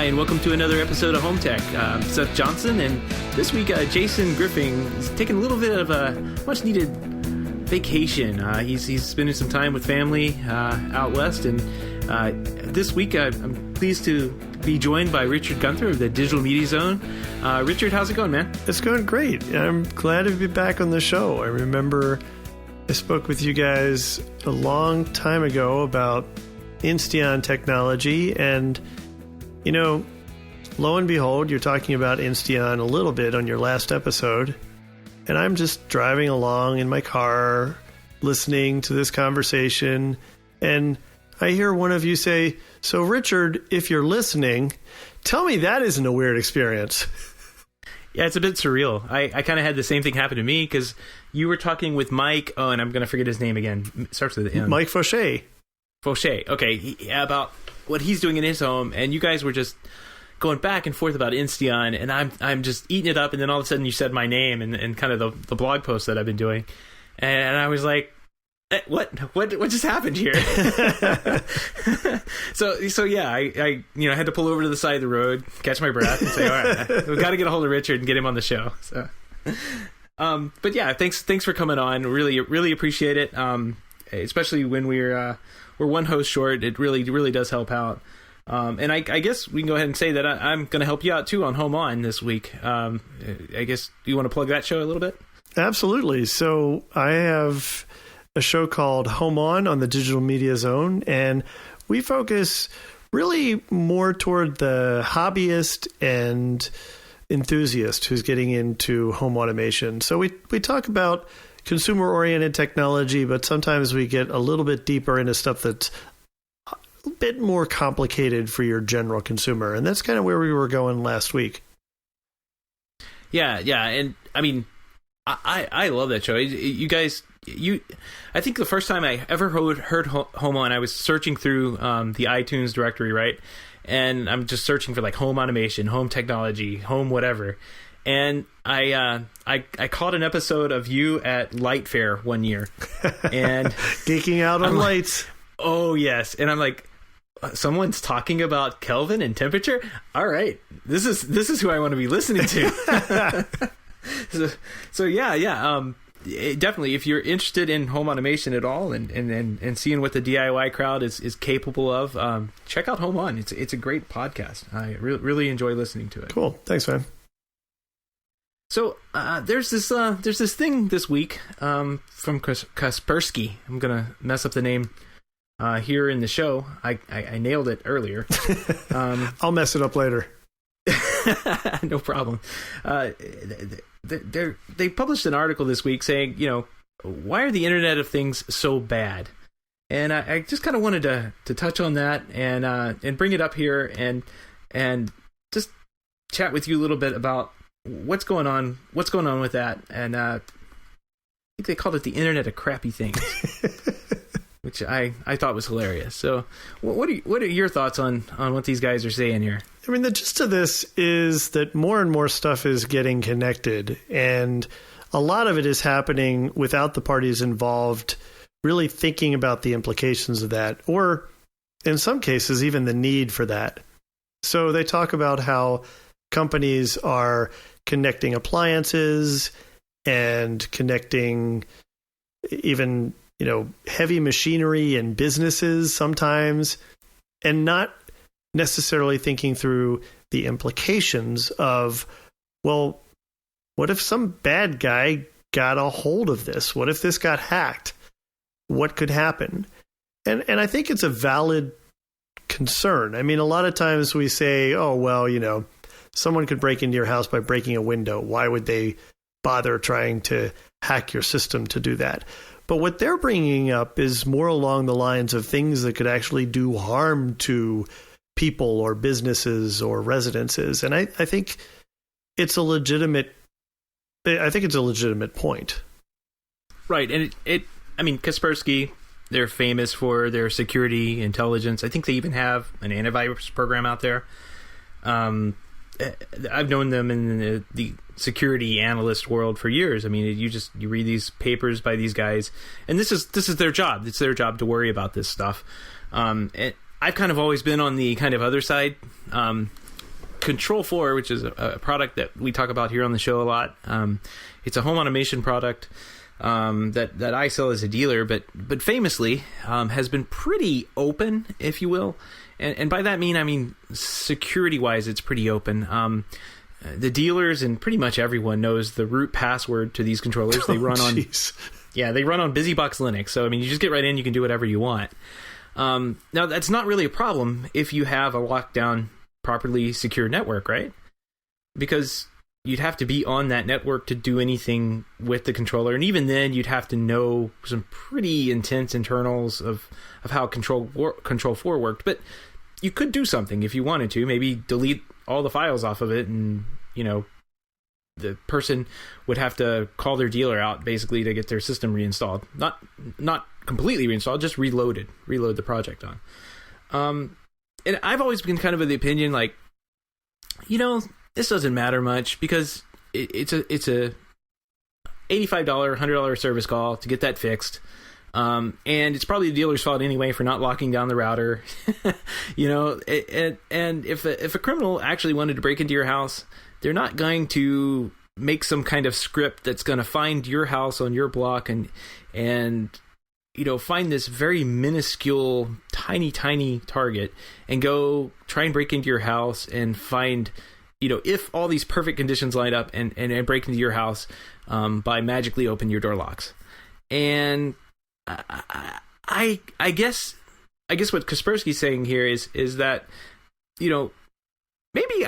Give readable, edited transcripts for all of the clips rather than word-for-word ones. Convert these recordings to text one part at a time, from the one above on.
Hi, and welcome to another episode of Home Tech. I'm Seth Johnson, and this week Jason Griffin is taking a little bit of a much-needed vacation. He's spending some time with family out west, and this week I'm pleased to be joined by Richard Gunther of the Digital Media Zone. Richard, how's it going, man? It's going great. I'm glad to be back on the show. I remember I spoke with you guys a long time ago about Insteon technology, and you know, lo and behold, you're talking about Insteon a little bit on your last episode, and I'm just driving along in my car listening to this conversation, and I hear one of you say, "So Richard, if you're listening, tell me that isn't a weird experience." Yeah, it's a bit surreal. I kind of had the same thing happen to me because you were talking with Mike, and I'm going to forget his name again. It starts with an M. Mike Fauché. Fauché, okay, about what he's doing in his home, and you guys were just going back and forth about Insteon, and I'm just eating it up, and then all of a sudden you said my name and kind of the blog post that I've been doing, and I was like, what just happened here? so yeah, I had to pull over to the side of the road, catch my breath, and say, all right, we've got to get a hold of Richard and get him on the show. So, but yeah, thanks for coming on. Really appreciate it. Especially when we're one host short, it really does help out. And I guess we can go ahead and say that I'm going to help you out too on Home On this week. I guess you want to plug that show a little bit? Absolutely. So I have a show called Home On the Digital Media Zone, and we focus really more toward the hobbyist and enthusiast who's getting into home automation. So we talk about consumer-oriented technology, but sometimes we get a little bit deeper into stuff that's a bit more complicated for your general consumer, and that's kind of where we were going last week. Yeah, and I mean, I love that show. You guys, I think the first time I ever heard Home On, I was searching through the iTunes directory, right? And I'm just searching for like home automation, home technology, home whatever. And I caught an episode of you at Light Fair one year, and geeking out on lights. Oh yes, and I'm like, someone's talking about Kelvin and temperature. All right, this is who I want to be listening to. so yeah. Definitely, if you're interested in home automation at all, and seeing what the DIY crowd is capable of, check out Home On. It's a great podcast. I really enjoy listening to it. Cool, thanks, man. So there's this thing this week from Kaspersky. I'm gonna mess up the name here in the show. I nailed it earlier. I'll mess it up later. No problem. They published an article this week saying, why are the Internet of Things so bad? And I just kind of wanted to touch on that and bring it up here and just chat with you a little bit about what's going on with that. And I think they called it the Internet of Crappy Things, which I thought was hilarious. So what are your thoughts on what these guys are saying here? I mean, the gist of this is that more and more stuff is getting connected, and a lot of it is happening without the parties involved really thinking about the implications of that, or in some cases, even the need for that. So they talk about how companies are connecting appliances and connecting even, heavy machinery and businesses sometimes, and not necessarily thinking through the implications of, well, what if some bad guy got a hold of this? What if this got hacked? What could happen? And I think it's a valid concern. I mean, a lot of times we say, oh, well, someone could break into your house by breaking a window. Why would they bother trying to hack your system to do that? But what they're bringing up is more along the lines of things that could actually do harm to people or businesses or residences. And I think it's a legitimate point. Right. And Kaspersky, they're famous for their security intelligence. I think they even have an antivirus program out there. I've known them in the security analyst world for years. I mean, you read these papers by these guys, and this is their job. It's their job to worry about this stuff. And I've kind of always been on the kind of other side. Control 4, which is a product that we talk about here on the show a lot. It's a home automation product that I sell as a dealer, but famously has been pretty open, if you will. And by that I mean security-wise, it's pretty open. The dealers and pretty much everyone knows the root password to these controllers. They run on they run on BusyBox Linux. So you just get right in, you can do whatever you want. Now that's not really a problem if you have a locked down, properly secure network, right? Because you'd have to be on that network to do anything with the controller, and even then you'd have to know some pretty intense internals of how Control 4 worked. But you could do something if you wanted to, maybe delete all the files off of it, and the person would have to call their dealer out basically to get their system reinstalled. Not completely reinstalled, just reload the project on. And I've always been kind of the opinion, like, this doesn't matter much, because it's a $85, $100 service call to get that fixed. And it's probably the dealer's fault anyway for not locking down the router. And if a criminal actually wanted to break into your house, they're not going to make some kind of script that's going to find your house on your block and find this very minuscule, tiny target and go try and break into your house and find, if all these perfect conditions line up and break into your house by magically open your door locks. And I guess what Kaspersky's saying here is that, maybe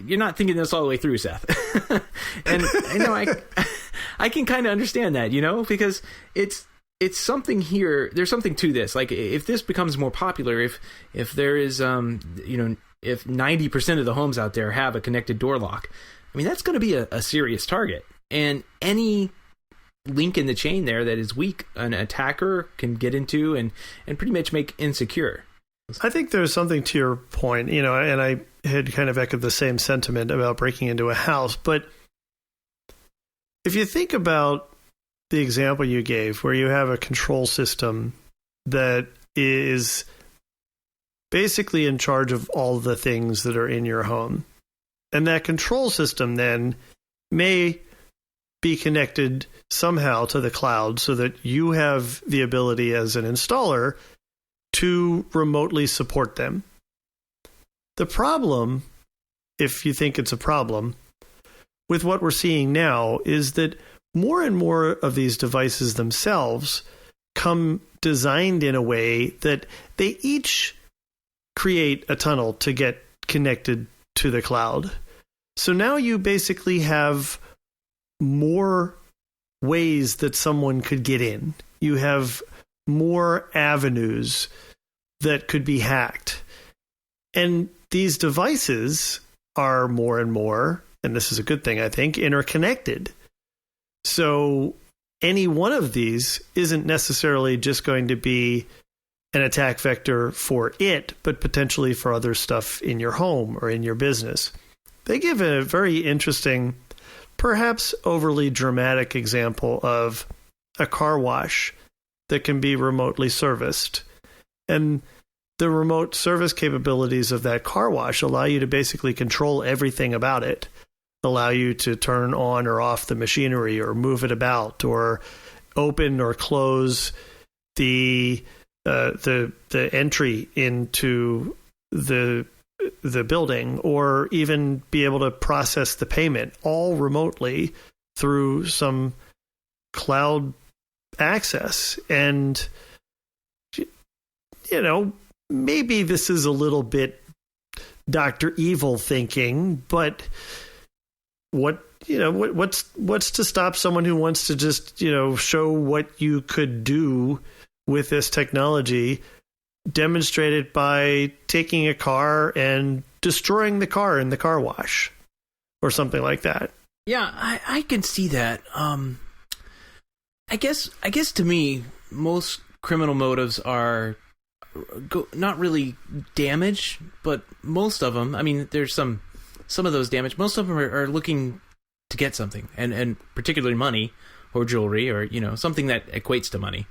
you're not thinking this all the way through, Seth. And I can kind of understand that, because it's something here. There's something to this. Like, if this becomes more popular, if there is, if 90% of the homes out there have a connected door lock, that's going to be a serious target. And any link in the chain there that is weak, an attacker can get into and pretty much make insecure. I think there's something to your point, and I had kind of echoed the same sentiment about breaking into a house. But if you think about the example you gave, where you have a control system that is basically in charge of all the things that are in your home, and that control system then may be connected somehow to the cloud so that you have the ability as an installer to remotely support them. The problem, if you think it's a problem, with what we're seeing now is that more and more of these devices themselves come designed in a way that they each create a tunnel to get connected to the cloud. So now you basically have more ways that someone could get in. You have more avenues that could be hacked. And these devices are more and more, and this is a good thing, I think, interconnected. So any one of these isn't necessarily just going to be an attack vector for it, but potentially for other stuff in your home or in your business. They give a very interesting, perhaps overly dramatic example of a car wash that can be remotely serviced. And the remote service capabilities of that car wash allow you to basically control everything about it, allow you to turn on or off the machinery or move it about or open or close the entry into the building, or even be able to process the payment all remotely through some cloud access. And maybe this is a little bit Dr. Evil thinking, but what's to stop someone who wants to just, show what you could do with this technology, demonstrate it by taking a car and destroying the car in the car wash or something like that. Yeah, I can see that. I guess to me, most criminal motives are not really damage, but most of them, there's some of those damage. Most of them are looking to get something, and particularly money or jewelry or, something that equates to money.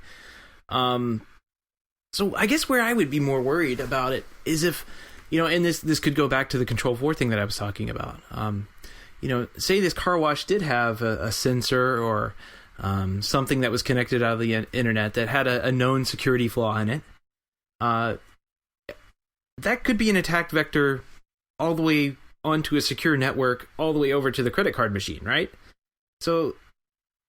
So I guess where I would be more worried about it is if and this could go back to the Control4 thing that I was talking about. Say this car wash did have a sensor or something that was connected out of the internet that had a known security flaw in it. That could be an attack vector all the way onto a secure network, all the way over to the credit card machine, right? So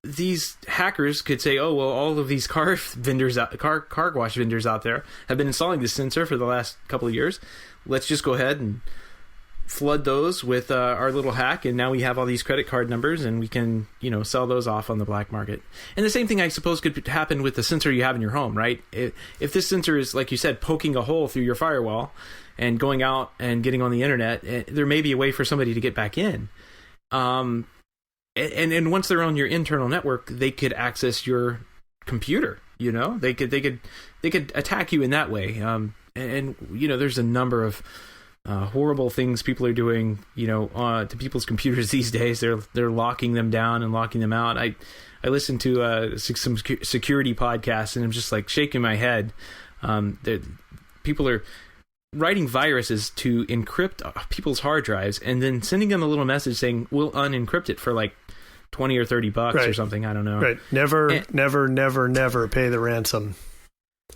these hackers could say, oh, well, all of these car wash vendors out there have been installing this sensor for the last couple of years. Let's just go ahead and flood those with our little hack, and now we have all these credit card numbers, and we can, sell those off on the black market. And the same thing, I suppose, could happen with the sensor you have in your home, right? If this sensor is, like you said, poking a hole through your firewall and going out and getting on the internet, there may be a way for somebody to get back in. And once they're on your internal network, they could access your computer. They could attack you in that way. There's a number of horrible things people are doing, to people's computers these days. They're locking them down and locking them out. I listened to some security podcasts, and I'm just like shaking my head. People are writing viruses to encrypt people's hard drives and then sending them a little message saying, we'll unencrypt it for like $20 or $30 or something. I don't know. Right. Never pay the ransom.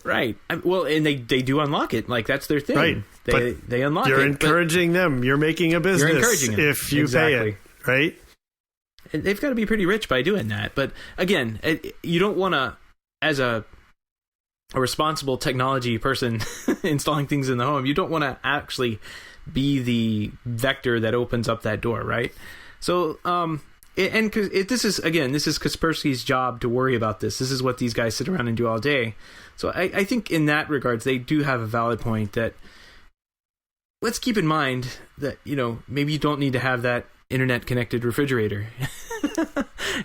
Right. Well, and they do unlock it. Like, that's their thing. Right. They unlock it. You're encouraging them. You're making a business. You're encouraging them. If you pay it. Right. And they've got to be pretty rich by doing that. But again, you don't want to, as a responsible technology person installing things in the home, you don't want to actually be the vector that opens up that door, right? So, this is Kaspersky's job to worry about this. This is what these guys sit around and do all day. So I think in that regards, they do have a valid point that let's keep in mind that, maybe you don't need to have that internet connected refrigerator.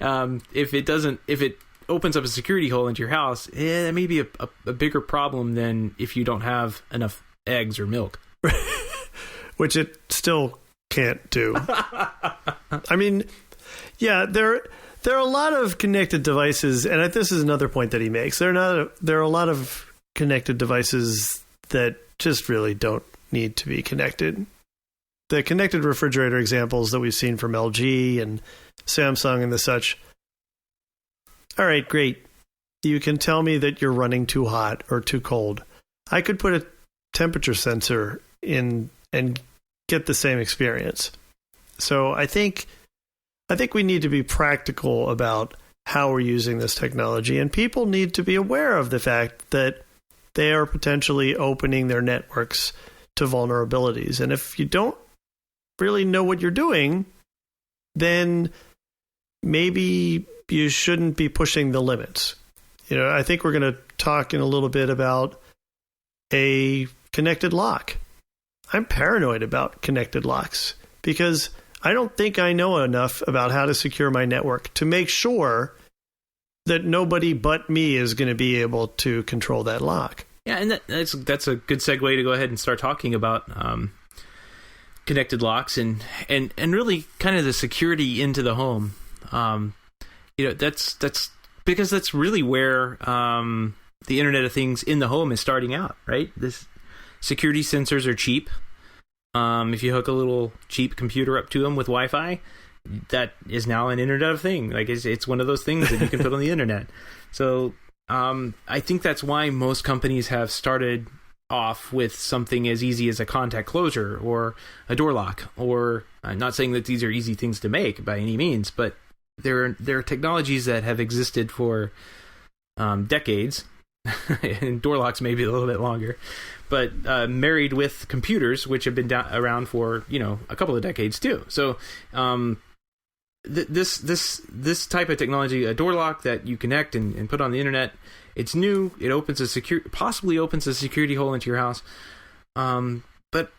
If it opens up a security hole into your house, that may be a bigger problem than if you don't have enough eggs or milk. Which it still can't do. I mean, yeah, there are a lot of connected devices, and this is another point that he makes. There are a lot of connected devices that just really don't need to be connected. The connected refrigerator examples that we've seen from LG and Samsung and the such. All right, great. You can tell me that you're running too hot or too cold. I could put a temperature sensor in and get the same experience. So I think we need to be practical about how we're using this technology, and people need to be aware of the fact that they are potentially opening their networks to vulnerabilities. And if you don't really know what you're doing, then maybe you shouldn't be pushing the limits. I think we're going to talk in a little bit about a connected lock. I'm paranoid about connected locks because I don't think I know enough about how to secure my network to make sure that nobody but me is going to be able to control that lock. Yeah, and that's a good segue to go ahead and start talking about connected locks and really kind of the security into the home. That's because that's really where the Internet of Things in the home is starting out, right? This security sensors are cheap. If you hook a little cheap computer up to them with Wi-Fi, that is now an Internet of Things. Like it's one of those things that you can put on the internet. So I think that's why most companies have started off with something as easy as a contact closure or a door lock. Or I'm not saying that these are easy things to make by any means, but there are technologies that have existed for decades, and door locks maybe a little bit longer, but married with computers, which have been around for a couple of decades too. So this type of technology, a door lock that you connect and put on the internet, it's new. It possibly opens a security hole into your house. But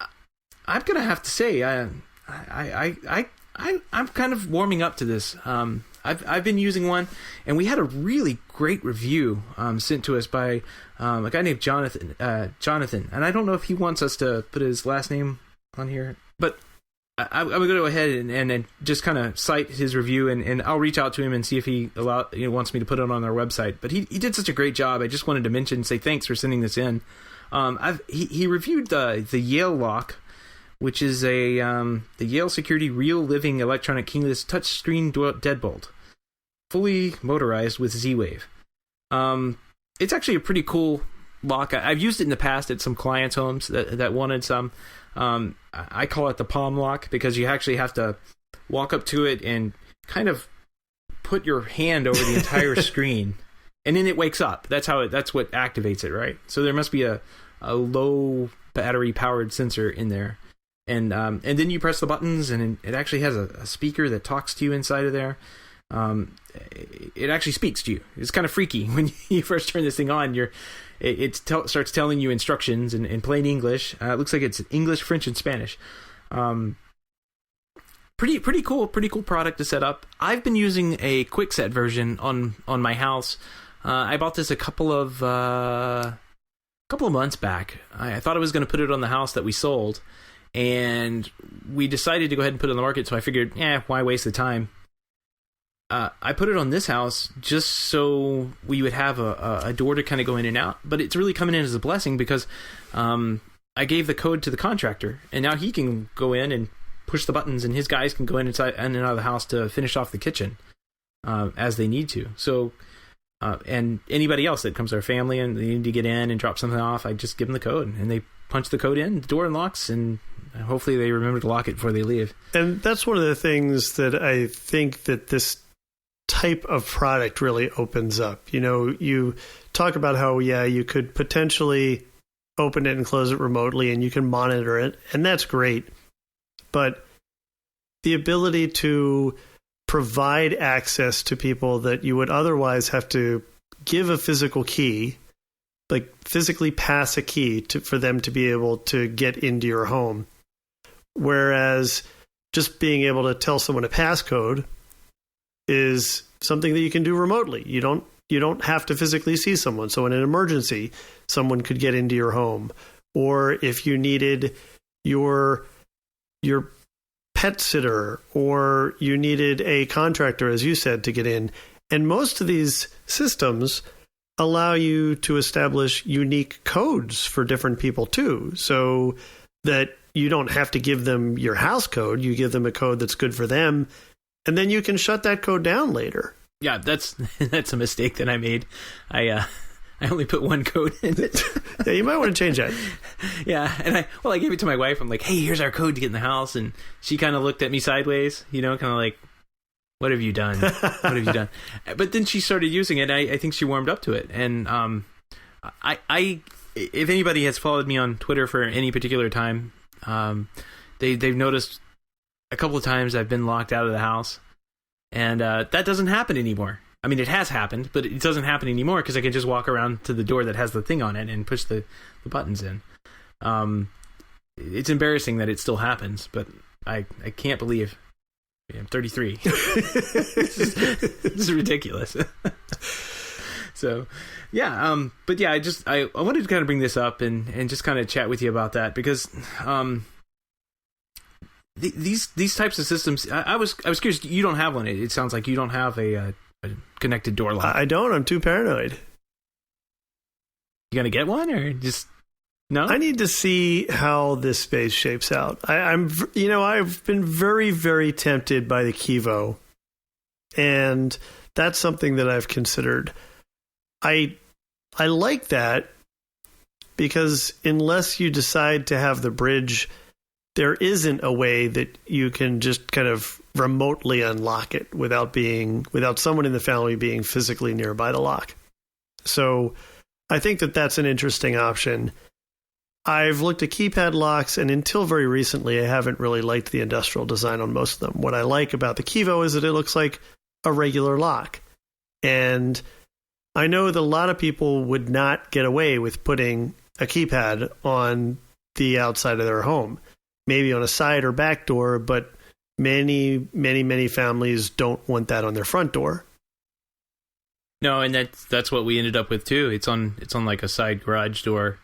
I'm gonna have to say, I'm kind of warming up to this. I've been using one, and we had a really great review sent to us by a guy named Jonathan. And I don't know if he wants us to put his last name on here, but I'm going to go ahead and just kind of cite his review, and I'll reach out to him and see if he wants me to put it on our website. But he did such a great job. I just wanted to mention and say thanks for sending this in. He reviewed the Yale lock, which is the Yale Security Real Living Electronic Keyless Touchscreen Deadbolt, fully motorized with Z-Wave. It's actually a pretty cool lock. I've used it in the past at some clients' homes that wanted some. I call it the palm lock because you actually have to walk up to it and kind of put your hand over the entire screen, and then it wakes up. That's what activates it, right? So there must be a low battery powered sensor in there, and then you press the buttons, and it actually has a speaker that talks to you inside of there. It actually speaks to you. It's kind of freaky when you first turn this thing on. It starts telling you instructions in plain English. It looks like it's English, French, and Spanish. Pretty cool product to set up. I've been using a quick-set version on my house. I bought this a couple of months back. I thought I was going to put it on the house that we sold, and we decided to go ahead and put it on the market. So I figured, why waste the time? I put it on this house just so we would have a door to kind of go in and out. But it's really coming in as a blessing because I gave the code to the contractor, and now he can go in and push the buttons, and his guys can go in and out of the house to finish off the kitchen as they need to. So, and anybody else that comes to our family and they need to get in and drop something off, I just give them the code, and they punch the code in, the door unlocks, and hopefully they remember to lock it before they leave. And that's one of the things that I think that this type of product really opens up. You talk about how, you could potentially open it and close it remotely and you can monitor it, and that's great. But the ability to provide access to people that you would otherwise have to give a physical key, like physically pass a key for them to be able to get into your home. Whereas just being able to tell someone a passcode is something that you can do remotely. You don't have to physically see someone. So in an emergency, someone could get into your home. Or if you needed your pet sitter, or you needed a contractor, as you said, to get in. And most of these systems allow you to establish unique codes for different people too, so that you don't have to give them your house code. You give them a code that's good for them, and then you can shut that code down later. Yeah, that's a mistake that I made. I only put one code in it. Yeah, you might want to change that. Yeah, and I gave it to my wife. I'm like, hey, here's our code to get in the house, and she kind of looked at me sideways, kind of like, what have you done? What have you done? But then she started using it. I think she warmed up to it, and I if anybody has followed me on Twitter for any particular time, they've noticed a couple of times I've been locked out of the house, and that doesn't happen anymore. I mean, it has happened, but it doesn't happen anymore because I can just walk around to the door that has the thing on it and push the buttons in. It's embarrassing that it still happens, but I can't believe I'm 33. This is ridiculous. So, yeah. But yeah, I wanted to kind of bring this up and just kind of chat with you about that because these types of systems. I was curious. You don't have one. It sounds like you don't have a connected door lock. I don't. I'm too paranoid. You gonna get one or just no? I need to see how this space shapes out. I've been very, very tempted by the Kivo, and that's something that I've considered. I like that because unless you decide to have the bridge, there isn't a way that you can just kind of remotely unlock it without someone in the family being physically nearby the lock. So I think that that's an interesting option. I've looked at keypad locks, and until very recently, I haven't really liked the industrial design on most of them. What I like about the Kivo is that it looks like a regular lock. And I know that a lot of people would not get away with putting a keypad on the outside of their home, maybe on a side or back door, but many, many, many families don't want that on their front door. No, and that's what we ended up with too. It's on like a side garage door.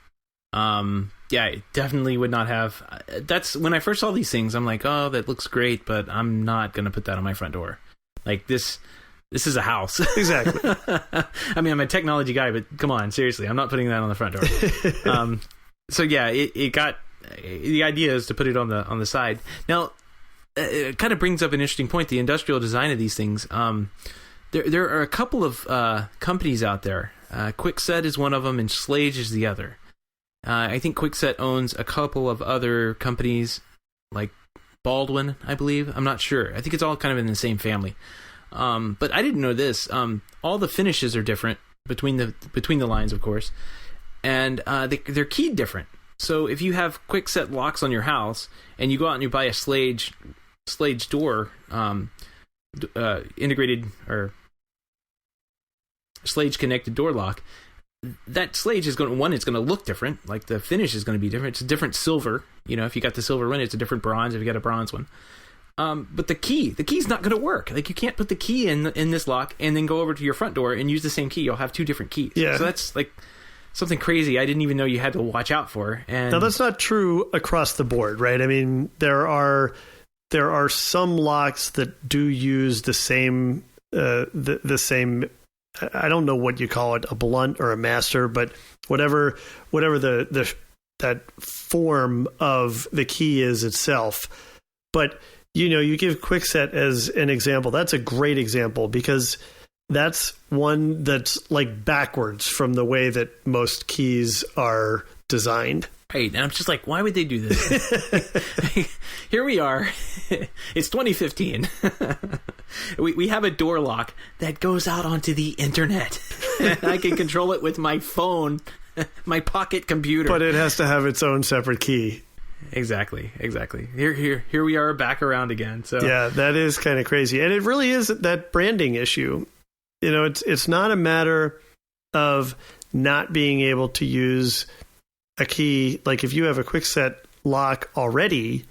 Yeah, it definitely would not have. That's when I first saw these things. I'm like, oh, that looks great, but I'm not gonna put that on my front door. Like this this is a house. Exactly. I mean, I'm a technology guy, but come on, seriously, I'm not putting that on the front door. So yeah, it got, the idea is to put it on the side. Now, it kind of brings up an interesting point, the industrial design of these things. There are a couple of companies out there. Kwikset is one of them, and Schlage is the other. I think Kwikset owns a couple of other companies, like Baldwin, I believe. I'm not sure. I think it's all kind of in the same family. But I didn't know this. All the finishes are different between the lines, of course, and they're keyed different. So if you have Kwikset locks on your house, and you go out and you buy a Schlage door, integrated or Schlage connected door lock, that Schlage is it's going to look different. Like the finish is going to be different. It's a different silver. If you got the silver one, it's a different bronze if you got a bronze one. But the key's not going to work. Like you can't put the key in this lock and then go over to your front door and use the same key. You'll have two different keys. Yeah. So that's like something crazy I didn't even know you had to watch out for. And now that's not true across the board, right? I mean, there are some locks that do use the same the same. I don't know what you call it, a blunt or a master, but whatever that form of the key is itself. But you give Kwikset as an example. That's a great example because that's one that's like backwards from the way that most keys are designed. Right, and I'm just like, why would they do this? Here we are. It's 2015. We have a door lock that goes out onto the internet. I can control it with my phone, my pocket computer. But it has to have its own separate key. Exactly. Here we are back around again. So yeah, that is kind of crazy, and it really is that branding issue. It's not a matter of not being able to use a key. Like if you have a Kwikset lock already,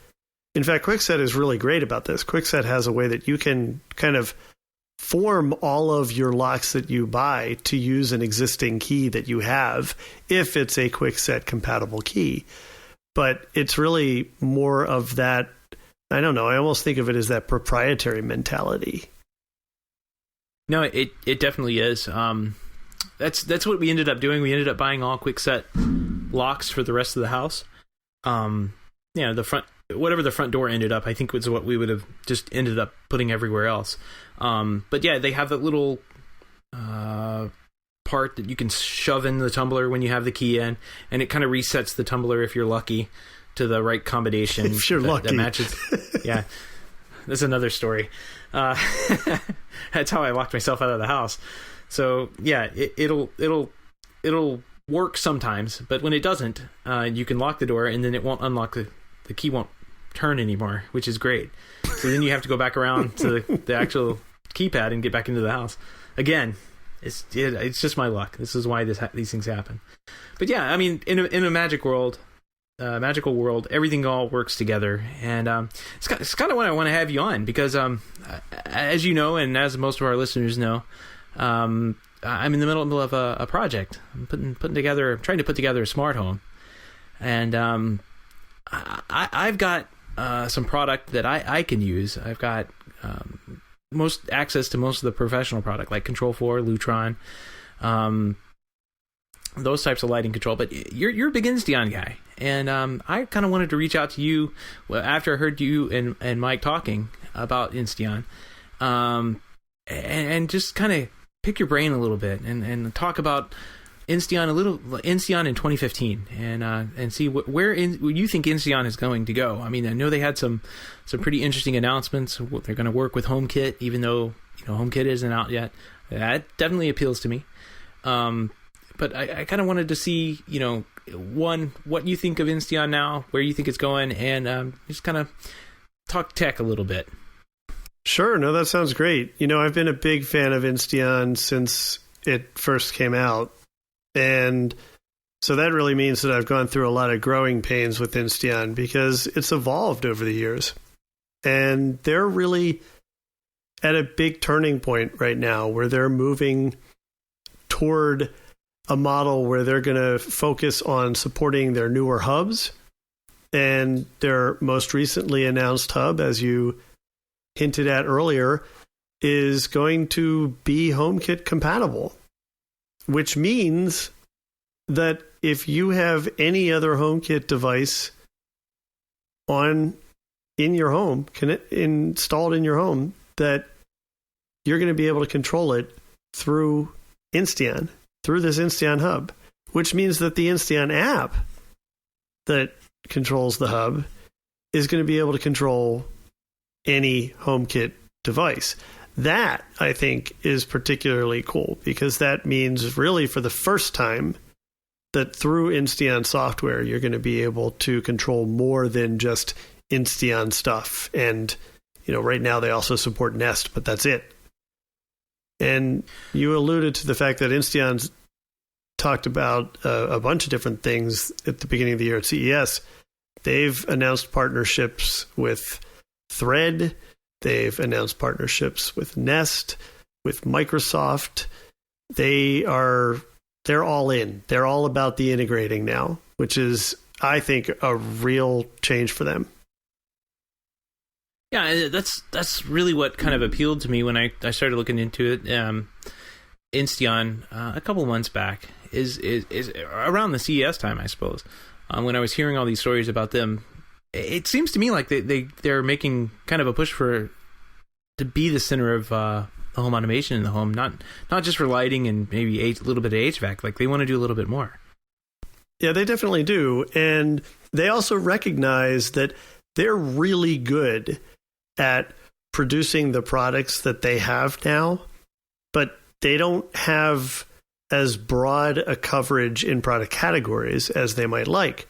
in fact, Kwikset is really great about this. Kwikset has a way that you can kind of form all of your locks that you buy to use an existing key that you have if it's a Kwikset compatible key. But it's really more of that, I don't know, I almost think of it as that proprietary mentality. No, it definitely is. That's what we ended up doing. We ended up buying all Kwikset locks for the rest of the house. The front, whatever the front door ended up, I think was what we would have just ended up putting everywhere else. But yeah, they have that little part that you can shove in the tumbler when you have the key in, and it kind of resets the tumbler if you're lucky to the right combination. If you're lucky, that matches. Yeah, that's another story. That's how I locked myself out of the house. So yeah, it'll work sometimes, but when it doesn't, you can lock the door and then it won't unlock. The key won't turn anymore, which is great. So then you have to go back around to the actual keypad and get back into the house again. It's just my luck. This is why these things happen. But yeah, I mean, in a magical world, everything all works together, and it's kind of why I want to have you on because, as you know, and as most of our listeners know, I'm in the middle of a project. I'm trying to put together a smart home, and I've got some product that I can use. I've got most access to most of the professional product, like Control4, Lutron, those types of lighting control. But you're a big Insteon guy, and I kind of wanted to reach out to you after I heard you and Mike talking about Insteon, and just kind of pick your brain a little bit and talk about Insteon in 2015 and see where you think Insteon is going to go. I mean, I know they had some pretty interesting announcements. They're going to work with HomeKit, even though HomeKit isn't out yet. That definitely appeals to me. But I kind of wanted to see, one, what you think of Insteon now, where you think it's going, and just kind of talk tech a little bit. Sure. No, that sounds great. I've been a big fan of Insteon since it first came out. And so that really means that I've gone through a lot of growing pains with Insteon because it's evolved over the years. And they're really at a big turning point right now where they're moving toward a model where they're going to focus on supporting their newer hubs. And their most recently announced hub, as you hinted at earlier, is going to be HomeKit compatible, which means that if you have any other HomeKit device in your home, installed in your home, that you're going to be able to control it through Insteon, through this Insteon hub, which means that the Insteon app that controls the hub is going to be able to control any HomeKit device. That, I think, is particularly cool because that means really for the first time that through Insteon software, you're going to be able to control more than just Insteon stuff. And, right now they also support Nest, but that's it. And you alluded to the fact that Insteon's talked about a bunch of different things at the beginning of the year at CES. They've announced partnerships with Thread. They've announced partnerships with Nest, with Microsoft. They're all in. They're all about the integrating now, which is, I think, a real change for them. Yeah, that's really what kind of appealed to me when I started looking into it. Insteon a couple months back is around the CES time, I suppose. When I was hearing all these stories about them, it seems to me like they're making kind of a push to be the center of the home automation in the home, not just for lighting and maybe a little bit of HVAC. Like they want to do a little bit more. Yeah, they definitely do, and they also recognize that they're really good at producing the products that they have now, but they don't have as broad a coverage in product categories as they might like.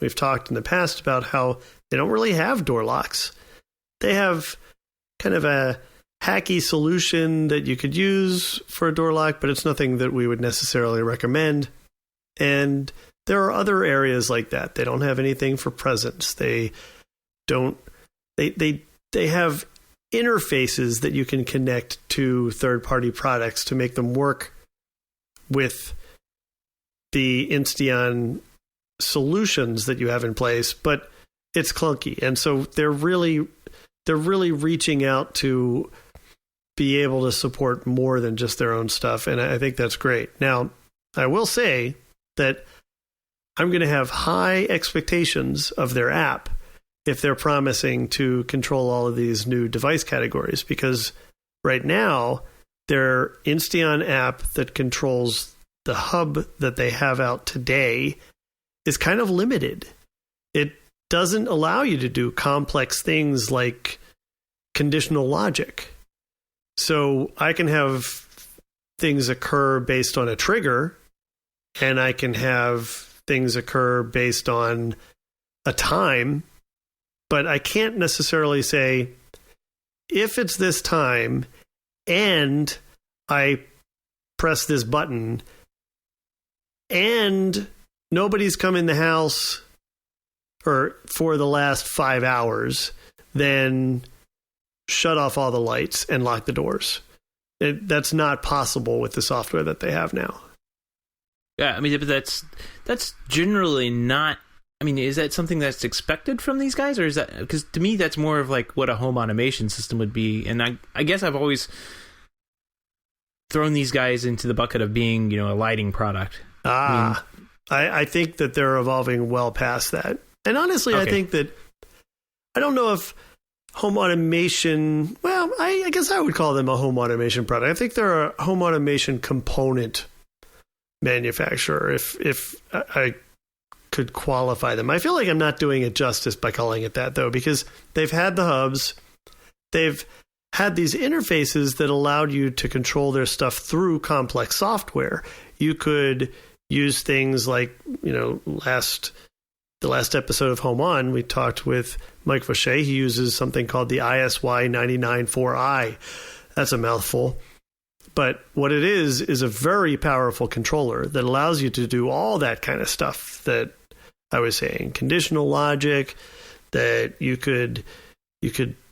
We've talked in the past about how they don't really have door locks. They have kind of a hacky solution that you could use for a door lock, but it's nothing that we would necessarily recommend. And there are other areas like that. They don't have anything for presence. They have interfaces that you can connect to third-party products to make them work with the Insteon solutions that you have in place, but it's clunky. And so they're really reaching out to be able to support more than just their own stuff. And I think that's great. Now, I will say that I'm going to have high expectations of their app if they're promising to control all of these new device categories, because right now their Insteon app that controls the hub that they have out today is kind of limited. It doesn't allow you to do complex things like conditional logic. So I can have things occur based on a trigger, and I can have things occur based on a time, but I can't necessarily say, if it's this time and I press this button and nobody's come in the house or for the last 5 hours, then shut off all the lights and lock the doors. That's not possible with the software that they have now. Yeah, I mean, but that's generally not. I mean, is that something that's expected from these guys, or is that, because to me that's more of like what a home automation system would be, and I guess I've always thrown these guys into the bucket of being, a lighting product. I think that they're evolving well past that, and honestly, okay. I think that I don't know if home automation. Well, I guess I would call them a home automation product. I think they're a home automation component manufacturer, if I could qualify them. I feel like I'm not doing it justice by calling it that, though, because they've had the hubs, they've had these interfaces that allowed you to control their stuff through complex software. You could use things like, the last episode of Home On, we talked with Mike Vaucher. He uses something called the ISY 994i. That's a mouthful. But what it is a very powerful controller that allows you to do all that kind of stuff that I was saying, conditional logic, that you could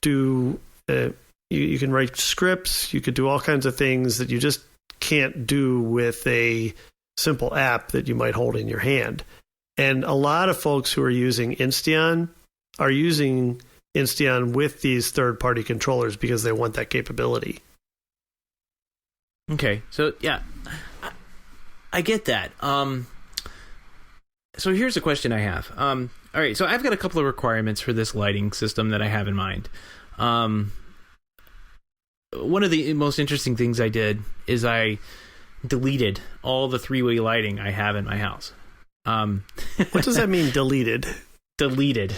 do, you can write scripts, you could do all kinds of things that you just can't do with a simple app that you might hold in your hand. And a lot of folks who are using Insteon are using Insteon with these third-party controllers because they want that capability. Okay, so yeah, I get that. So here's a question I have. All right, so I've got a couple of requirements for this lighting system that I have in mind. One of the most interesting things I did is I deleted all the three-way lighting I have in my house. What does that mean, deleted? Deleted.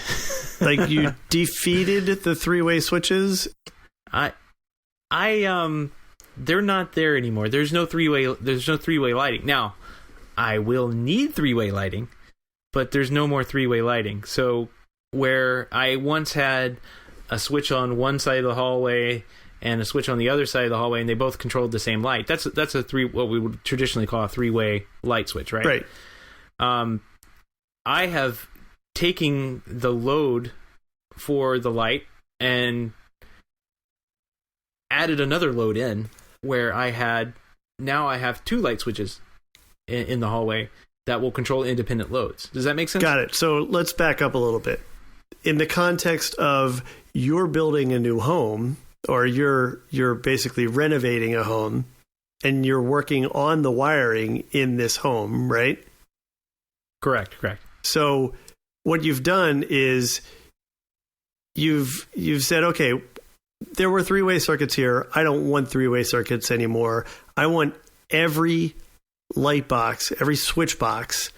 Like you defeated the three-way switches? They're not there anymore. There's no three-way lighting. Now, I will need three-way lighting, but there's no more three-way lighting. So where I once had a switch on one side of the hallway and a switch on the other side of the hallway, and they both controlled the same light. That's what we would traditionally call a three-way light switch, right? Right. I have taken the load for the light and added another load in where I have two light switches in the hallway that will control independent loads. Does that make sense? Got it. So let's back up a little bit. In the context of you're building a new home, or you're basically renovating a home, and you're working on the wiring in this home, right? Correct. So what you've done is you've said, okay, there were three-way circuits here. I don't want three-way circuits anymore. I want every light box, every switch box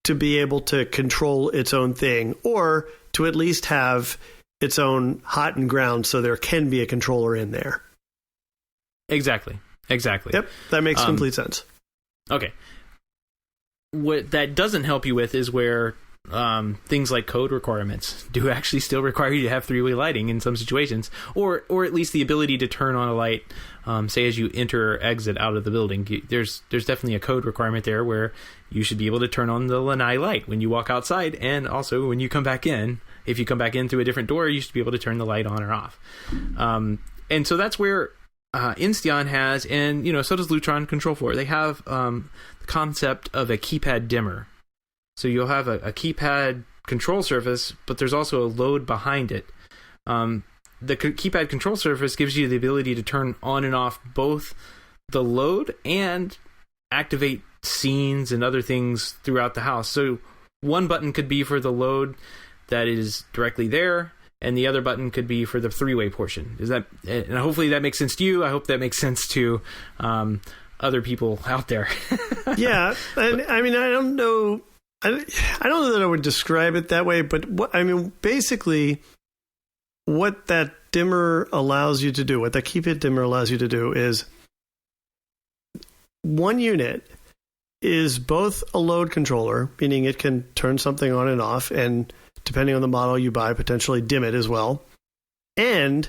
to be able to control its own thing, or to at least have its own hot and ground so there can be a controller in there. Exactly. Yep, that makes complete sense. Okay. What that doesn't help you with is where things like code requirements do actually still require you to have three-way lighting in some situations, or at least the ability to turn on a light, say as you enter or exit out of the building. There's definitely a code requirement there where you should be able to turn on the lanai light when you walk outside, and also when you come back in. If you come back in through a different door, you should be able to turn the light on or off. And so that's where Insteon has, and so does Lutron Control 4. They have the concept of a keypad dimmer. So you'll have a keypad control surface, but there's also a load behind it. The keypad control surface gives you the ability to turn on and off both the load and activate scenes and other things throughout the house. So one button could be for the load that is directly there, and the other button could be for the three-way portion. And hopefully that makes sense to you. I hope that makes sense to other people out there. Yeah, and I mean, I don't know that I would describe it that way, but basically, what that dimmer allows you to do, what the keypad dimmer allows you to do, is one unit is both a load controller, meaning it can turn something on and off, and depending on the model you buy, potentially dim it as well, and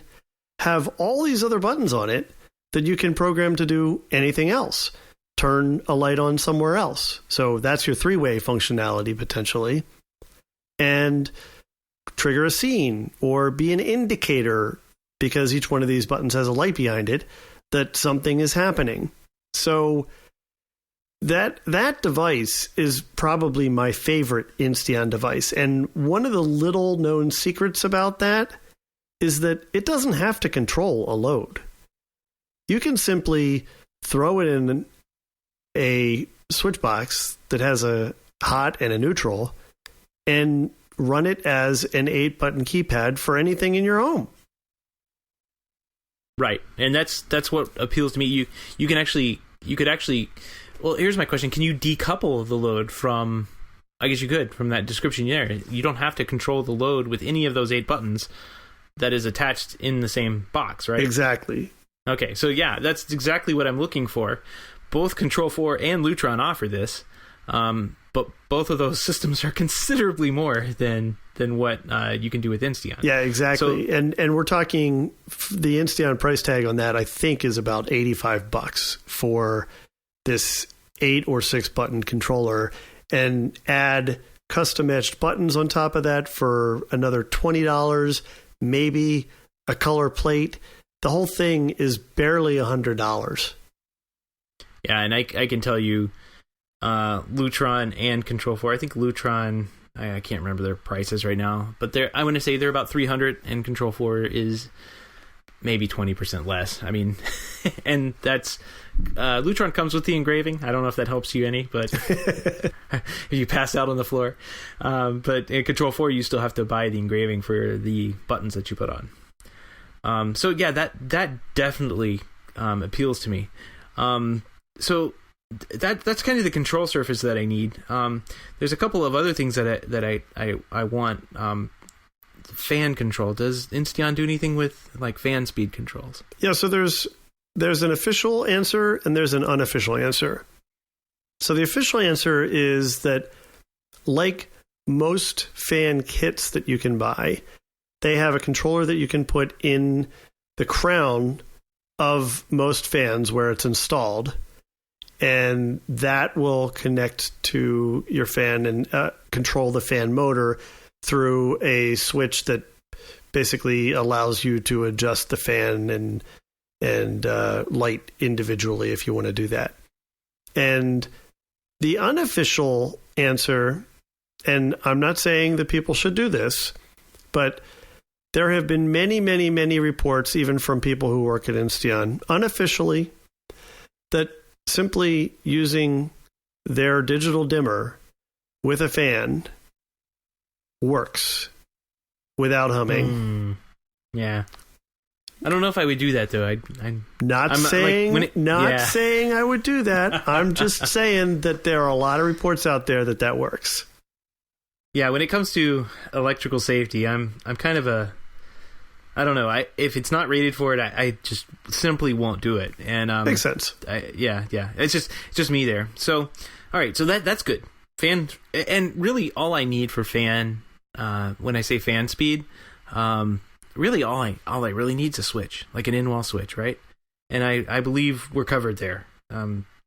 have all these other buttons on it that you can program to do anything else. Turn a light on somewhere else. So that's your three-way functionality potentially. And trigger a scene or be an indicator, because each one of these buttons has a light behind it, that something is happening. So that device is probably my favorite Insteon device. And one of the little known secrets about that is that it doesn't have to control a load. You can simply throw it in a switch box that has a hot and a neutral and run it as an 8-button keypad for anything in your home. Right. And that's what appeals to me. You could actually well, here's my question. Can you decouple the load from, I guess you could, from that description there. You don't have to control the load with any of those 8 buttons that is attached in the same box, right? Exactly. Okay, so yeah, that's exactly what I'm looking for. Both Control 4 and Lutron offer this, but both of those systems are considerably more than what you can do with Insteon. Yeah, exactly. So, and we're talking, the Insteon price tag on that, I think, is about $85 for this 8 or 6 button controller, and add custom etched buttons on top of that for another $20, maybe a color plate. The whole thing is barely $100. Yeah, and I can tell you, Lutron and Control 4, I think Lutron I can't remember their prices right now, but I want to say they're about $300, and Control 4 is maybe 20% less. I mean, and that's Lutron comes with the engraving. I don't know if that helps you any, but if you pass out on the floor. But in Control 4, you still have to buy the engraving for the buttons that you put on. So yeah, that definitely appeals to me. So that's kind of the control surface that I need. There's a couple of other things that I want. Fan control. Does Insteon do anything with like fan speed controls? Yeah, so there's an official answer and there's an unofficial answer. So the official answer is that, like most fan kits that you can buy, they have a controller that you can put in the crown of most fans where it's installed, and that will connect to your fan and control the fan motor through a switch that basically allows you to adjust the fan and light individually if you want to do that. And the unofficial answer, and I'm not saying that people should do this, but there have been many, many, many reports, even from people who work at Insteon, unofficially, that simply using their digital dimmer with a fan works without humming. Yeah. I don't know if I would do that, though. I'm saying like, saying I would do that. I'm just saying that there are a lot of reports out there that works. Yeah, when it comes to electrical safety, I'm kind of I don't know. If it's not rated for it, I just simply won't do it. And makes sense. Yeah. It's just me there. So, all right. So that's good. Fan, and really all I need for fan, when I say fan speed, really all I really need is a switch, like an in-wall switch, right? And I believe we're covered there.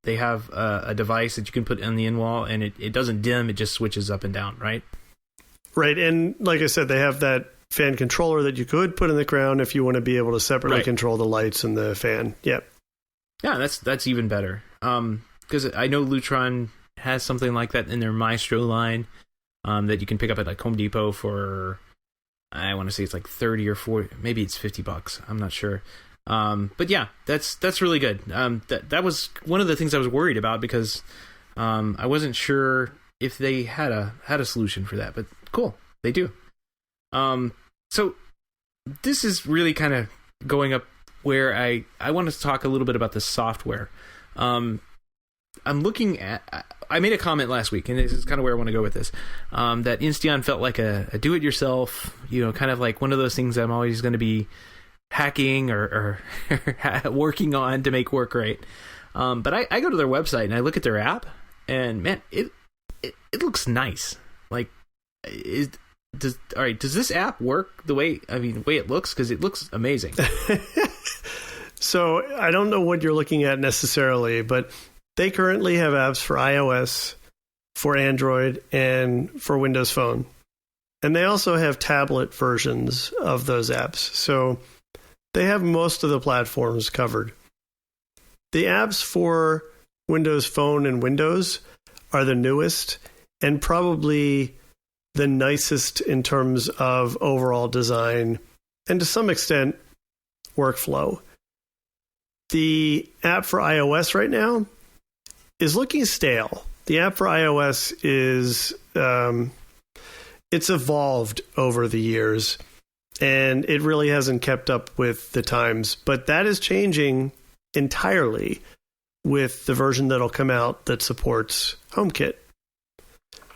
They have a device that you can put in the in-wall, and it doesn't dim; it just switches up and down, right? Right, and like I said, they have that fan controller that you could put in the crown if you want to be able to separately control the lights and the fan. Yep. Yeah, that's even better. Because I know Lutron has something like that in their Maestro line, that you can pick up at like Home Depot for, I want to say it's like 30 or 40, maybe it's $50. I'm not sure. But yeah, that's really good. That was one of the things I was worried about, because I wasn't sure if they had a solution for that, but cool, they do. So this is really kind of going up where I want to talk a little bit about the software. I'm looking at, I made a comment last week, and this is kind of where I want to go with this, that Insteon felt like a do-it-yourself, kind of like one of those things I'm always going to be hacking or working on to make work right. But I go to their website and I look at their app, and man, it looks nice. Like, does this app work the way it looks? Because it looks amazing. So I don't know what you're looking at necessarily, but they currently have apps for iOS, for Android, and for Windows Phone. And they also have tablet versions of those apps. So they have most of the platforms covered. The apps for Windows Phone and Windows are the newest and probably the nicest in terms of overall design and to some extent workflow. The app for iOS right now is looking stale. The app for iOS is it's evolved over the years, and it really hasn't kept up with the times. But that is changing entirely with the version that'll come out that supports HomeKit.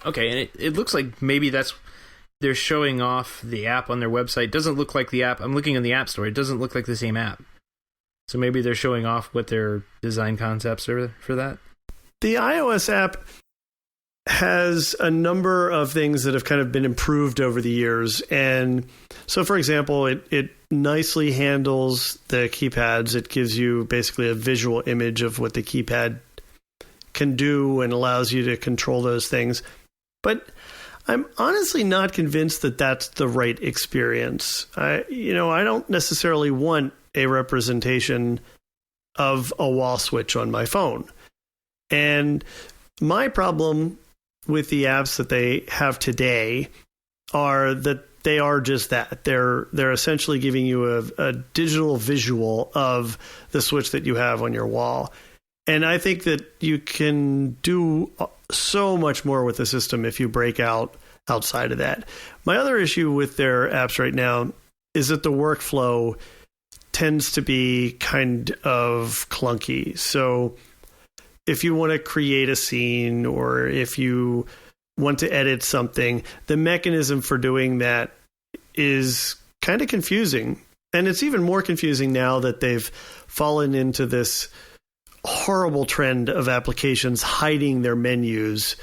Okay, and it looks like maybe they're showing off the app on their website. It doesn't look like the app. I'm looking in the App Store. It doesn't look like the same app. So maybe they're showing off what their design concepts are for that. The iOS app has a number of things that have kind of been improved over the years. And so, for example, it nicely handles the keypads. It gives you basically a visual image of what the keypad can do and allows you to control those things. But I'm honestly not convinced that that's the right experience. I don't necessarily want a representation of a wall switch on my phone. And my problem with the apps that they have today are that they are just that. They're essentially giving you a digital visual of the switch that you have on your wall. And I think that you can do so much more with the system if you break out outside of that. My other issue with their apps right now is that the workflow tends to be kind of clunky. So if you want to create a scene or if you want to edit something, the mechanism for doing that is kind of confusing. And it's even more confusing now that they've fallen into this horrible trend of applications hiding their menus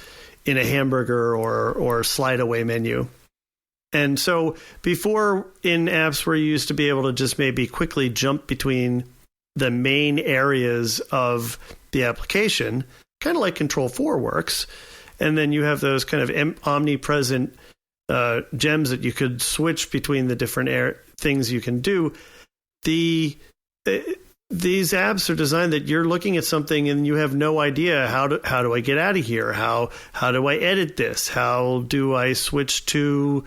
in a hamburger or slide away menu. And so before, in apps where you used to be able to just maybe quickly jump between the main areas of the application, kind of like Control 4 works, and then you have those kind of omnipresent gems that you could switch between the different things you can do. These apps are designed that you're looking at something and you have no idea how do I get out of here? How do I edit this? How do I switch to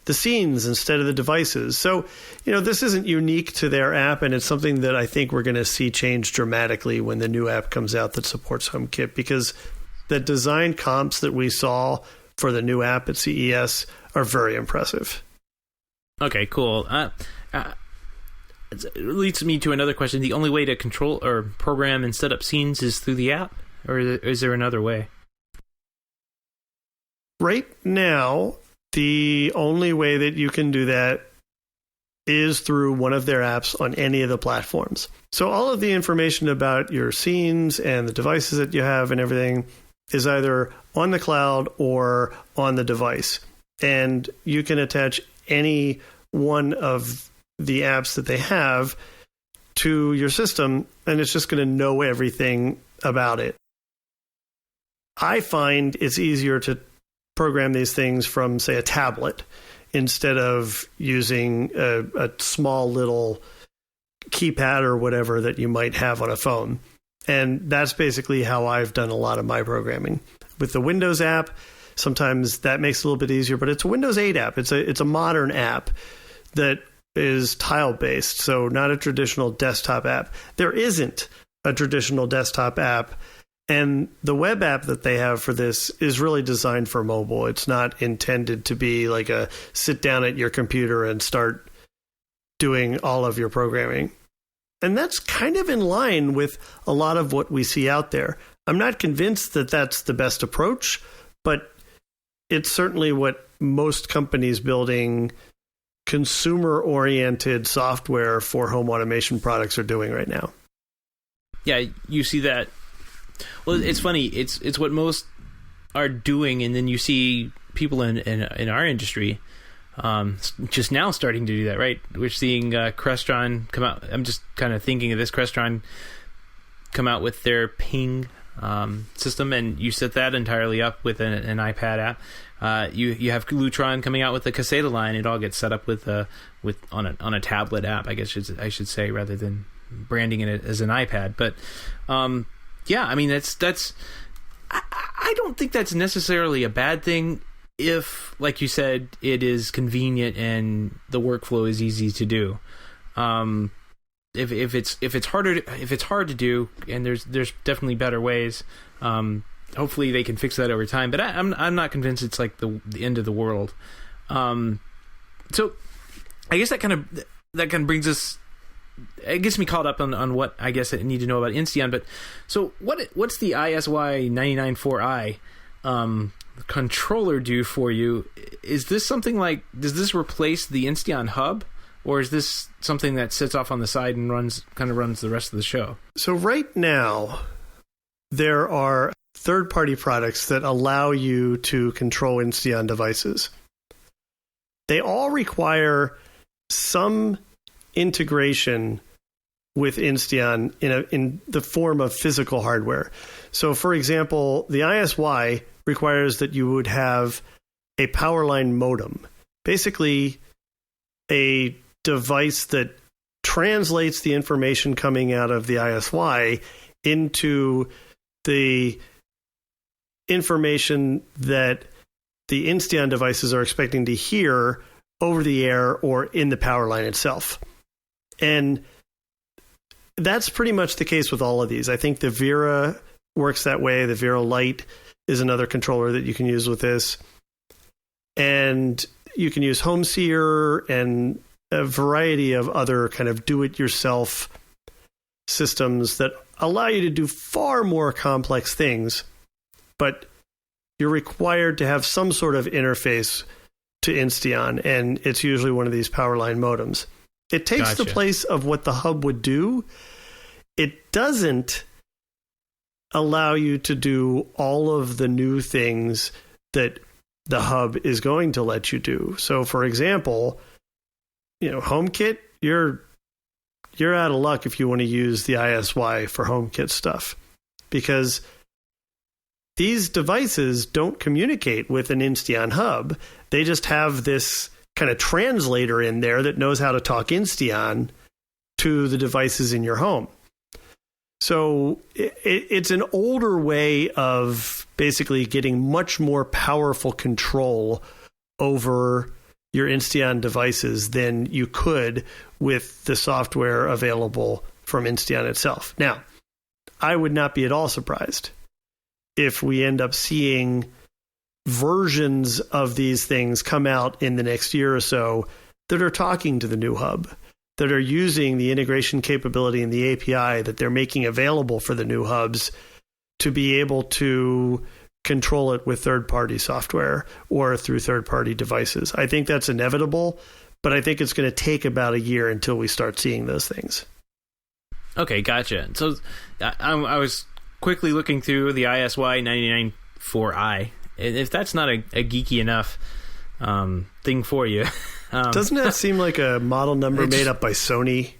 the scenes instead of the devices? So, this isn't unique to their app, and it's something that I think we're going to see change dramatically when the new app comes out that supports HomeKit, because the design comps that we saw for the new app at CES are very impressive. Okay, cool. It leads me to another question. The only way to control or program and set up scenes is through the app, or is there another way? Right now, the only way that you can do that is through one of their apps on any of the platforms. So all of the information about your scenes and the devices that you have and everything is either on the cloud or on the device. And you can attach any one of the apps that they have to your system, and it's just going to know everything about it. I find it's easier to program these things from, say, a tablet instead of using a small little keypad or whatever that you might have on a phone. And that's basically how I've done a lot of my programming. With the Windows app, sometimes that makes it a little bit easier, but it's a Windows 8 app. It's a modern app that is tile-based, so not a traditional desktop app. There isn't a traditional desktop app, and the web app that they have for this is really designed for mobile. It's not intended to be like a sit down at your computer and start doing all of your programming. And that's kind of in line with a lot of what we see out there. I'm not convinced that that's the best approach, but it's certainly what most companies building consumer-oriented software for home automation products are doing right now. Yeah, you see that. Well, it's funny. It's what most are doing, and then you see people in our industry just now starting to do that, right? We're seeing Crestron come out. I'm just kind of thinking of this. Crestron come out with their Ping system, and you set that entirely up with an iPad app. You have Lutron coming out with the Caseta line. It all gets set up on a tablet app, I guess I should say, rather than branding it as an iPad. But yeah, I mean that's I don't think that's necessarily a bad thing if, like you said, it is convenient and the workflow is easy to do. If it's hard to do, and there's definitely better ways. Hopefully they can fix that over time, but I'm not convinced it's like the end of the world. So I guess that kind of brings us. It gets me caught up on what I guess I need to know about Insteon. But so what's the ISY 994i controller do for you? Is this something like, does this replace the Insteon hub, or is this something that sits off on the side and runs the rest of the show? So right now there are third-party products that allow you to control Insteon devices. They all require some integration with Insteon in the form of physical hardware. So, for example, the ISY requires that you would have a powerline modem, basically a device that translates the information coming out of the ISY into the information that the Insteon devices are expecting to hear over the air or in the power line itself. And that's pretty much the case with all of these. I think the Vera works that way. The Vera Lite is another controller that you can use with this. And you can use HomeSeer and a variety of other kind of do-it-yourself systems that allow you to do far more complex things, but you're required to have some sort of interface to Insteon, and it's usually one of these powerline modems. It takes the place of what the hub would do. It doesn't allow you to do all of the new things that the hub is going to let you do. So, for example, HomeKit, you're out of luck if you want to use the ISY for HomeKit stuff, because these devices don't communicate with an Insteon hub. They just have this kind of translator in there that knows how to talk Insteon to the devices in your home. So it's an older way of basically getting much more powerful control over your Insteon devices than you could with the software available from Insteon itself. Now, I would not be at all surprised if we end up seeing versions of these things come out in the next year or so that are talking to the new hub, that are using the integration capability and the API that they're making available for the new hubs to be able to control it with third-party software or through third-party devices. I think that's inevitable, but I think it's going to take about a year until we start seeing those things. Okay, gotcha. So I was quickly looking through the ISY 994i. If that's not a geeky enough thing for you. Doesn't that seem like a model number made up by Sony?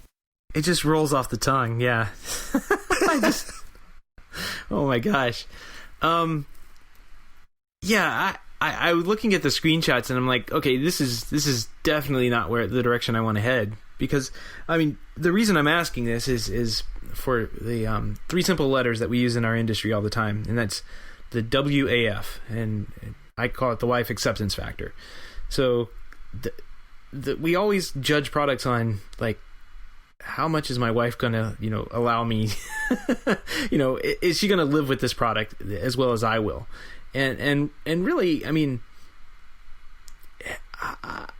It just rolls off the tongue, yeah. Oh my gosh. Yeah, I was looking at the screenshots and I'm like, okay, this is definitely not where the direction I want to head. Because, I mean, the reason I'm asking this is for the 3 simple letters that we use in our industry all the time, and that's the WAF, and I call it the wife acceptance factor. So we always judge products on, like, how much is my wife going to, allow me, is she going to live with this product as well as I will? And really, I mean,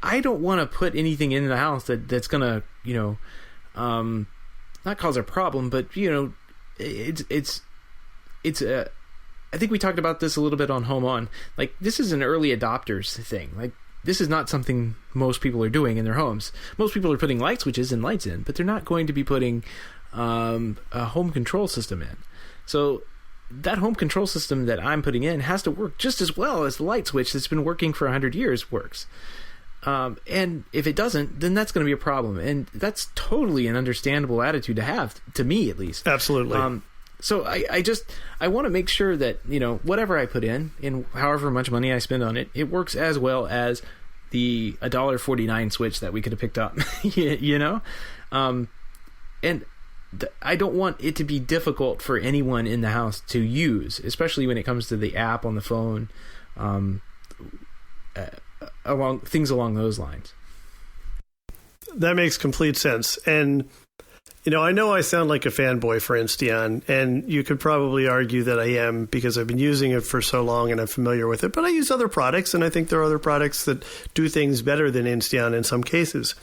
I don't want to put anything in the house that's going to, not cause a problem, but, it's I think we talked about this a little bit on Home On. Like, this is an early adopters thing. Like, this is not something most people are doing in their homes. Most people are putting light switches and lights in, but they're not going to be putting a home control system in. So that home control system that I'm putting in has to work just as well as the light switch that's been working for 100 years works. And if it doesn't, then that's going to be a problem. And that's totally an understandable attitude to have, to me at least. Absolutely. So I want to make sure that, whatever I put in however much money I spend on it, it works as well as the $1.49 switch that we could have picked up, and I don't want it to be difficult for anyone in the house to use, especially when it comes to the app on the phone, along those lines. That makes complete sense. And I know I sound like a fanboy for Insteon, and you could probably argue that I am because I've been using it for so long and I'm familiar with it. But I use other products, and I think there are other products that do things better than Insteon in some cases.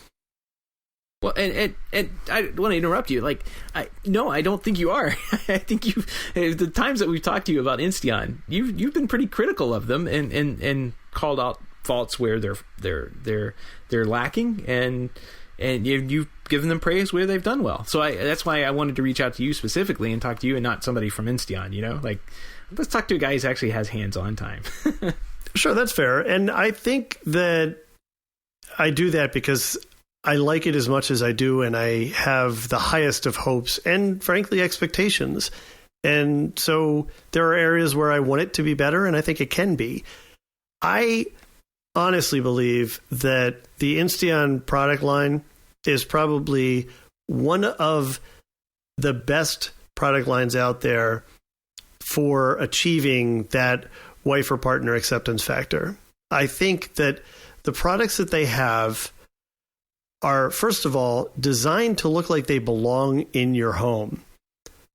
Well, and I want to interrupt you. Like, I don't think you are. I think the times that we've talked to you about Insteon, you've been pretty critical of them and called out faults where they're lacking, and you've given them praise where they've done well. So that's why I wanted to reach out to you specifically and talk to you and not somebody from Insteon, like, let's talk to a guy who actually has hands-on time. Sure, that's fair. And I think that I do that because I like it as much as I do, and I have the highest of hopes and, frankly, expectations. And so there are areas where I want it to be better, and I think it can be. I honestly believe that the Insteon product line is probably one of the best product lines out there for achieving that wife or partner acceptance factor. I think that the products that they have are, first of all, designed to look like they belong in your home.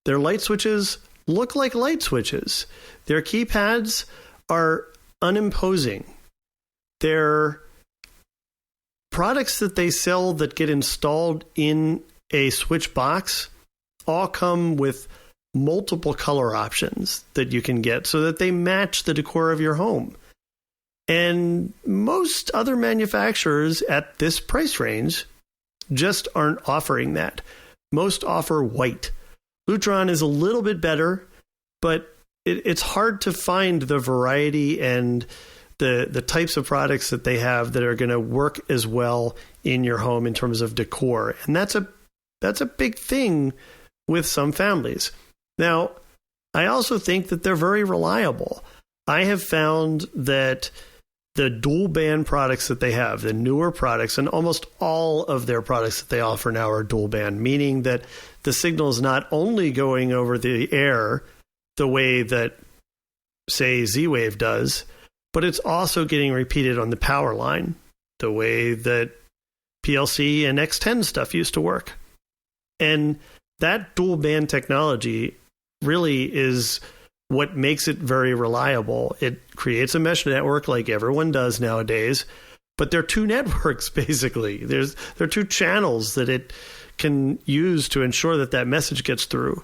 Their light switches look like light switches. Their keypads are unimposing. Their products that they sell that get installed in a switch box all come with multiple color options that you can get so that they match the decor of your home. And most other manufacturers at this price range just aren't offering that. Most offer white. Lutron is a little bit better, but it's hard to find the variety and the types of products that they have that are going to work as well in your home in terms of decor. And that's a big thing with some families. Now, I also think that they're very reliable. I have found that the dual band products that they have, the newer products, and almost all of their products that they offer now are dual band, meaning that the signal is not only going over the air the way that, say, Z-Wave does, but it's also getting repeated on the power line the way that PLC and X10 stuff used to work. And that dual band technology really is what makes it very reliable. It creates a mesh network like everyone does nowadays, but they're two networks, basically. There are two channels that it can use to ensure that that message gets through.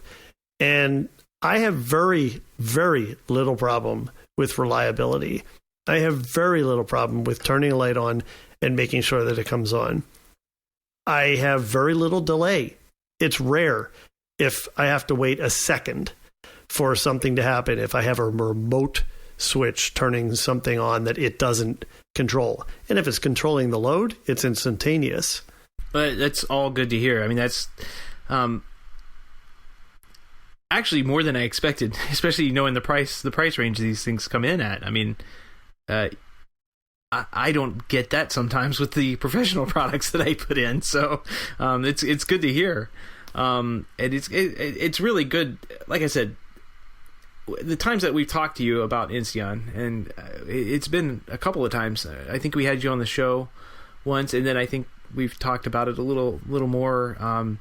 And I have very, very little problem with reliability. I have very little problem with turning a light on and making sure that it comes on. I have very little delay. It's rare if I have to wait a second for something to happen, if I have a remote switch turning something on that it doesn't control. And if it's controlling the load, it's instantaneous. But that's all good to hear. I mean, that's actually more than I expected, especially knowing the price range these things come in at. I mean, I don't get that sometimes with the professional products that I put in, so it's good to hear. And it's really good. Like I said, the times that we've talked to you about Insteon, and it's been a couple of times. I think we had you on the show once, and then I think we've talked about it a little more.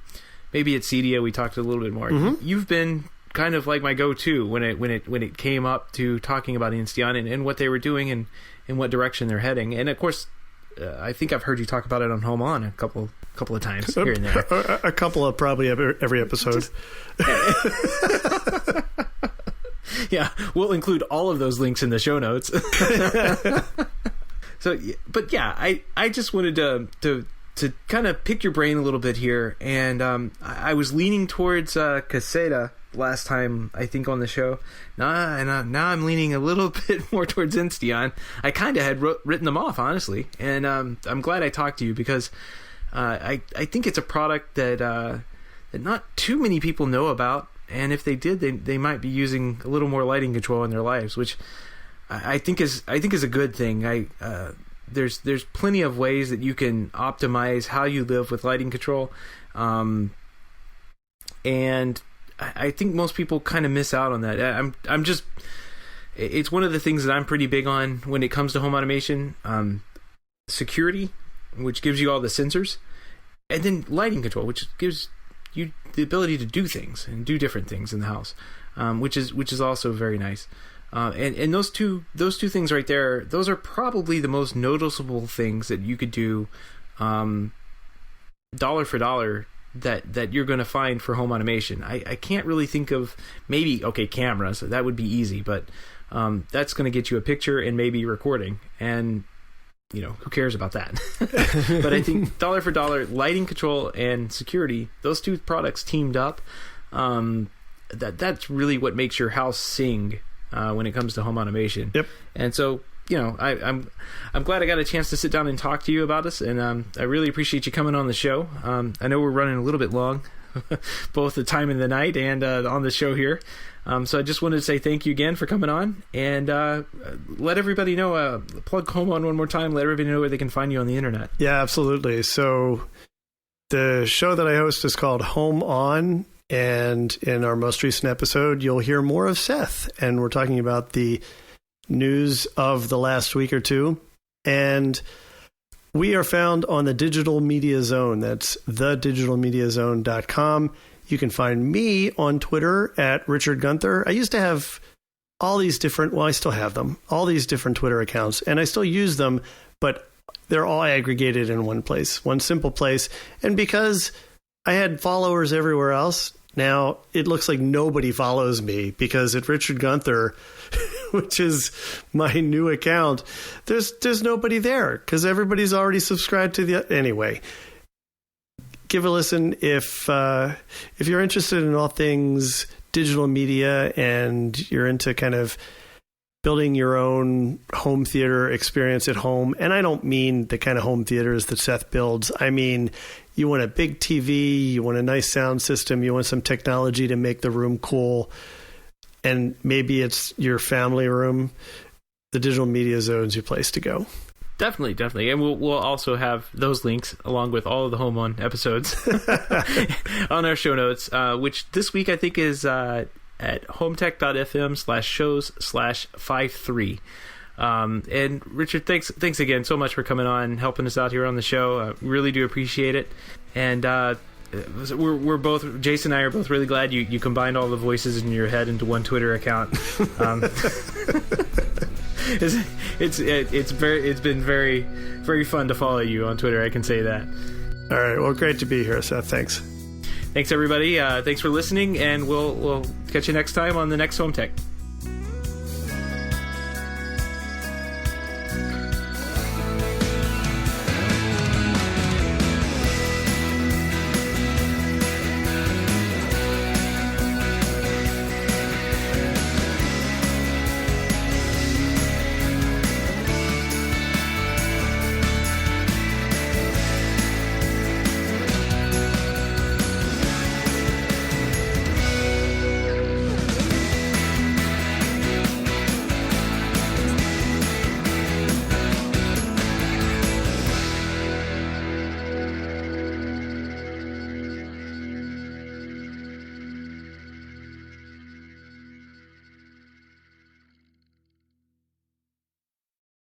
Maybe at CEDIA we talked a little bit more. Mm-hmm. You've been kind of like my go-to when it came up to talking about Insteon and what they were doing and in what direction they're heading. And of course, I think I've heard you talk about it on Home On a couple of times here and there. A couple of probably every episode. Yeah, we'll include all of those links in the show notes. So, but yeah, I just wanted to kind of pick your brain a little bit here, and I was leaning towards Caseta last time, I think, on the show. Now I'm leaning a little bit more towards Insteon. I kind of had written them off, honestly, and I'm glad I talked to you because I think it's a product that not too many people know about, and if they did, they might be using a little more lighting control in their lives, which I think is a good thing. There's plenty of ways that you can optimize how you live with lighting control, and I think most people kind of miss out on that. I'm just, it's one of the things that I'm pretty big on when it comes to home automation. Security, which gives you all the sensors, and then lighting control, which gives you the ability to do things and do different things in the house, which is also very nice. And those two things right there, those are probably the most noticeable things that you could do, dollar for dollar, that you're going to find for home automation. I can't really think of, maybe, okay, cameras, that would be easy, but that's going to get you a picture and maybe recording, and who cares about that? But I think dollar for dollar, lighting control and security, those two products teamed up, that's really what makes your house sing when it comes to home automation. Yep. And so, I'm glad I got a chance to sit down and talk to you about this, and I really appreciate you coming on the show. I know we're running a little bit long, both the time in the night and on the show here. So I just wanted to say thank you again for coming on, and let everybody know, plug Home On one more time, let everybody know where they can find you on the internet. Yeah, absolutely. So the show that I host is called Home On, And in our most recent episode, you'll hear more of Seth. And we're talking about the news of the last week or two. And we are found on the Digital Media Zone. That's thedigitalmediazone.com. You can find me on Twitter at Richard Gunther. I used to have all these different, well, I still have them, all these different Twitter accounts, and I still use them, but they're all aggregated in one place, one simple place. And because I had followers everywhere else, now it looks like nobody follows me, because at Richard Gunther, which is my new account, there's nobody there because everybody's already subscribed to the. Anyway, give a listen if you're interested in all things digital media and you're into kind of building your own home theater experience at home. And I don't mean the kind of home theaters that Seth builds. I mean, you want a big TV, you want a nice sound system, you want some technology to make the room cool, and maybe it's your family room. The Digital Media Zone's your place to go. Definitely. And we'll also have those links along with all of the Home On episodes on our show notes, which this week I think is at HomeTech.fm/shows/53. And Richard, thanks again so much for coming on, helping us out here on the show. Really do appreciate it. And we're both, Jason and I are both really glad you combined all the voices in your head into one Twitter account. It's been very, very fun to follow you on Twitter. I can say that. All right. Well, great to be here, Seth. Thanks. Thanks everybody. Thanks for listening, and we'll catch you next time on the next Home Tech.